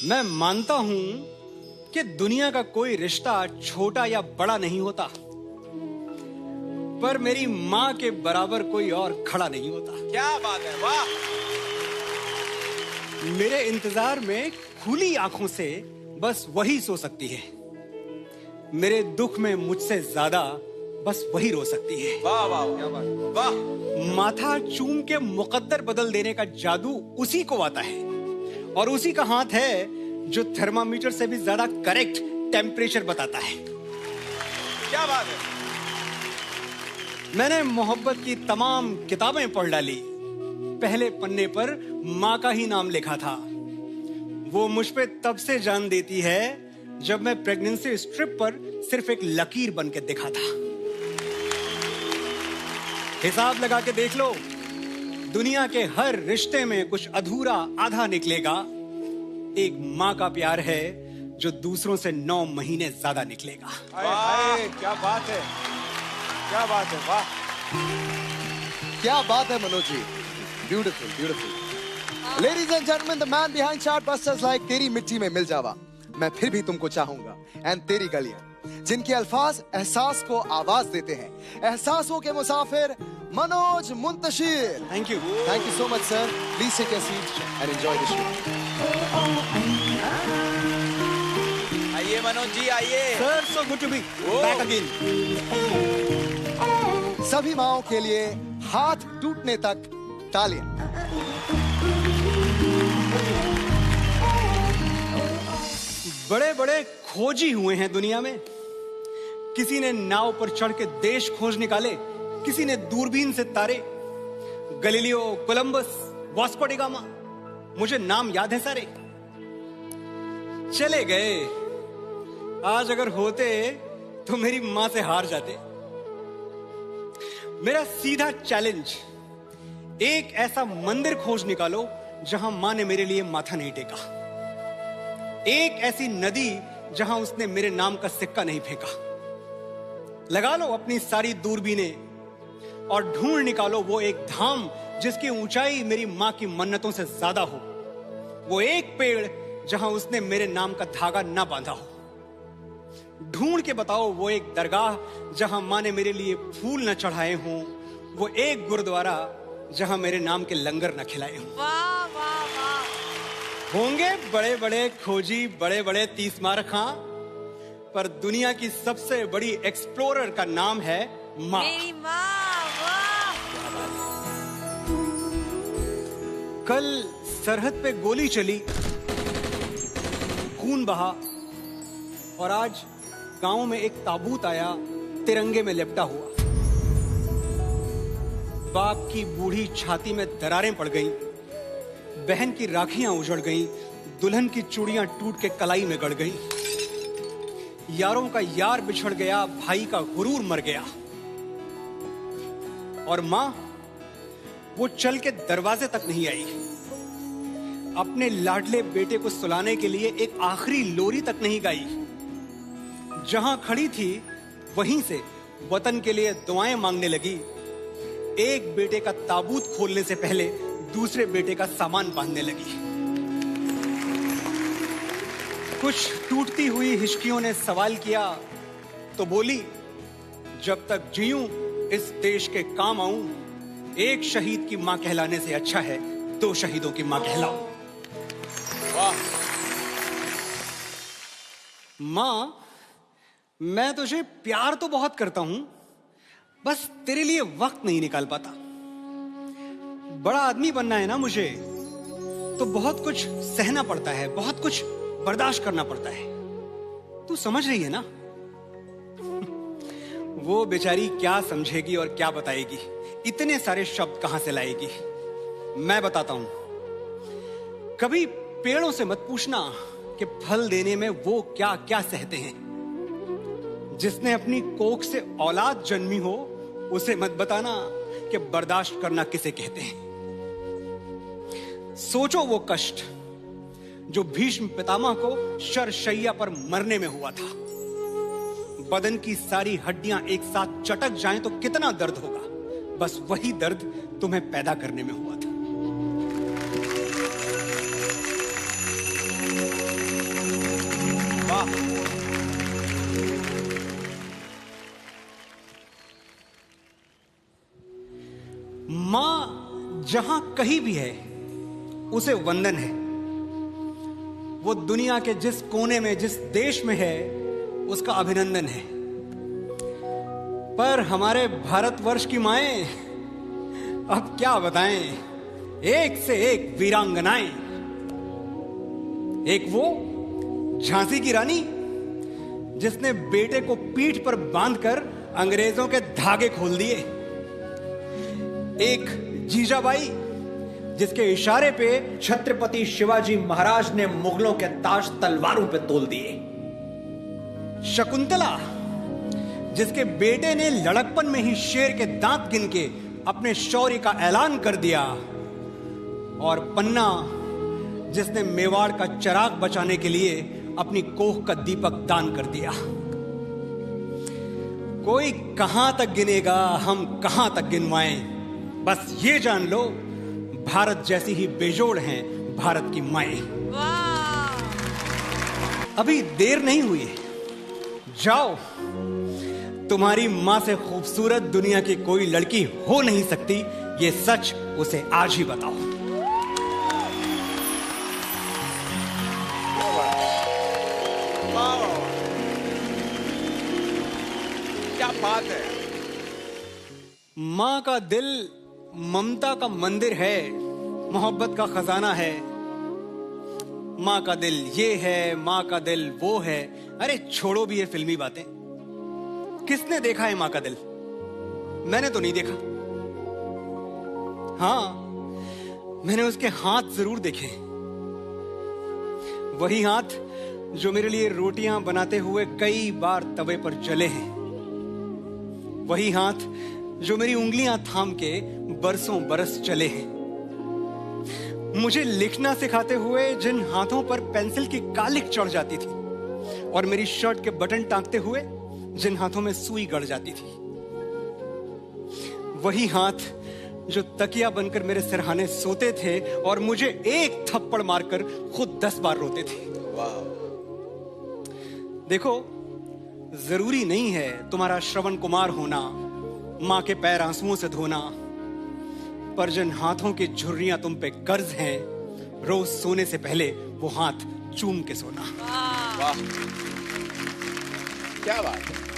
मैं मानता हूं कि दुनिया का कोई रिश्ता छोटा या बड़ा नहीं होता, पर मेरी मां के बराबर कोई और खड़ा नहीं होता। क्या बात है, वाह। मेरे इंतजार में खुली आंखों से बस वही सो सकती है। मेरे दुख में मुझसे ज्यादा बस वही रो सकती है। वाह वाह, क्या बात, वाह। माथा चूम के मुकद्दर बदल देने का जादू उसी को आता है, और उसी का हाथ है जो थर्मामीटर से भी ज्यादा करेक्ट टेम्परेचर बताता है। क्या बात है। मैंने मोहब्बत की तमाम किताबें पढ़ डाली, पहले पन्ने पर माँ का ही नाम लिखा था। वो मुझ पे तब से जान देती है जब मैं प्रेगनेंसी स्ट्रिप पर सिर्फ एक लकीर बन के दिखा था। हिसाब लगा के देख लो, दुनिया के हर रिश्ते में कुछ अधूरा आधा निकलेगा। एक माँ का प्यार है जो दूसरों से 9 महीने ज्यादा निकलेगा। वाह, क्या बात है, क्या बात है, वाह। क्या बात है Manoj ji, beautiful beautiful. Ladies and gentleman, the man behind chartbusters like तेरी मिट्टी में मिल जावा, मैं फिर भी तुमको चाहूंगा, एंड तेरी गलियां, जिनके अल्फाज एहसास को आवाज देते हैं। एहसासों के मुसाफिर Manoj Muntashir. Thank you so much sir. Please take your seat and enjoy the show. आइए मनोज जी, आइए। Sir, so good to be back again. सभी माओं के लिए हाथ टूटने तक तालियां। बड़े बड़े खोजी हुए हैं दुनिया में। किसी ने नाव पर चढ़ के देश खोज निकाले, किसी ने दूरबीन से तारे। Galileo, Columbus, Vasco D gamma, मुझे नाम याद है सारे। चले गए। आज अगर होते तो मेरी मां से हार जाते। मेरा सीधा चैलेंज, एक ऐसा मंदिर खोज निकालो जहां मां ने मेरे लिए माथा नहीं टेका। एक ऐसी नदी जहां उसने मेरे नाम का सिक्का नहीं फेंका। लगा लो अपनी सारी दूरबीनें और ढूंढ निकालो वो एक धाम जिसकी ऊंचाई मेरी मां की मन्नतों से ज्यादा हो। वो एक पेड़ जहां उसने मेरे नाम का धागा ना बांधा हो। ढूंढ के बताओ वो एक दरगाह जहां मां ने मेरे लिए फूल न चढ़ाए हों। वो एक गुरुद्वारा जहां मेरे नाम के लंगर न खिलाए हों। वाह वाह वाह। होंगे बड़े बड़े खोजी, बड़े बड़े तीसमार खां, पर दुनिया की सबसे बड़ी एक्सप्लोरर का नाम है माँ। मेरी माँ, वाह। कल सरहद पे गोली चली, खून बहा, और आज गांव में एक ताबूत आया तिरंगे में लिपटा हुआ। बाप की बूढ़ी छाती में दरारें पड़ गईं, बहन की राखियां उजड़ गईं, दुल्हन की चूड़ियां टूट के कलाई में गड़ गईं। यारों का यार बिछड़ गया, भाई का गुरूर मर गया। और मां, वो चल के दरवाजे तक नहीं आई। अपने लाडले बेटे को सुलाने के लिए एक आखिरी लोरी तक नहीं गाई। जहां खड़ी थी वहीं से वतन के लिए दुआएं मांगने लगी। एक बेटे का ताबूत खोलने से पहले दूसरे बेटे का सामान बांधने लगी। कुछ टूटती हुई हिचकियों ने सवाल किया तो बोली, जब तक जीऊं इस देश के काम आऊं, एक शहीद की मां कहलाने से अच्छा है 2 शहीदों की मां कहलाऊं। वाह। मां, मैं तुझे प्यार तो बहुत करता हूं, बस तेरे लिए वक्त नहीं निकाल पाता। बड़ा आदमी बनना है ना मुझे, तो बहुत कुछ सहना पड़ता है, बहुत कुछ बर्दाश्त करना पड़ता है। तू समझ रही है ना? वो बेचारी क्या समझेगी और क्या बताएगी, इतने सारे शब्द कहां से लाएगी। मैं बताता हूं। कभी पेड़ों से मत पूछना कि फल देने में वो क्या क्या सहते हैं। जिसने अपनी कोख से औलाद जन्मी हो, उसे मत बताना कि बर्दाश्त करना किसे कहते हैं। सोचो वो कष्ट जो भीष्म पितामह को शरशैया पर मरने में हुआ था। बदन की सारी हड्डियां एक साथ चटक जाएं तो कितना दर्द होगा। बस वही दर्द तुम्हें पैदा करने में हुआ था। जहां कहीं भी है उसे वंदन है। वो दुनिया के जिस कोने में, जिस देश में है, उसका अभिनंदन है। पर हमारे भारतवर्ष की माएं, अब क्या बताएं, एक से एक वीरांगनाएं। एक वो झांसी की रानी जिसने बेटे को पीठ पर बांधकर अंग्रेजों के धागे खोल दिए। एक जीजाबाई जिसके इशारे पे छत्रपति शिवाजी महाराज ने मुगलों के ताज तलवारों पे तोल दिए। शकुंतला जिसके बेटे ने लड़कपन में ही शेर के दांत गिन के अपने शौर्य का ऐलान कर दिया। और पन्ना जिसने मेवाड़ का चिराग बचाने के लिए अपनी कोख का दीपक दान कर दिया। कोई कहां तक गिनेगा, हम कहां तक गिनवाएं। बस ये जान लो, भारत जैसी ही बेजोड़ हैं भारत की माएं। वाह। अभी देर नहीं हुई है, जाओ। तुम्हारी मां से खूबसूरत दुनिया की कोई लड़की हो नहीं सकती, ये सच उसे आज ही बताओ। वाह, क्या बात है। मां का दिल ममता का मंदिर है, मोहब्बत का खजाना है। मां का दिल ये है, मां का दिल वो है। अरे छोड़ो भी ये फिल्मी बातें। किसने देखा है मां का दिल? मैंने तो नहीं देखा। हाँ, मैंने उसके हाथ जरूर देखे। वही हाथ जो मेरे लिए रोटियां बनाते हुए कई बार तवे पर जले हैं। वही हाथ जो मेरी उंगलियां थाम के बरसों बरस चले हैं। मुझे लिखना सिखाते हुए जिन हाथों पर पेंसिल की कालिक चढ़ जाती थी, और मेरी शर्ट के बटन टांगते हुए जिन हाथों में सुई गड़ जाती थी। वही हाथ जो तकिया बनकर मेरे सिरहाने सोते थे और मुझे एक थप्पड़ मारकर खुद 10 बार रोते थे। देखो, जरूरी नहीं है तुम्हारा श्रवण कुमार होना, मां के पैर आंसुओं से धोना, पर जिन हाथों की झुर्रियां तुम पे कर्ज हैं, रोज सोने से पहले वो हाथ चूम के सोना। वाह, क्या बात है।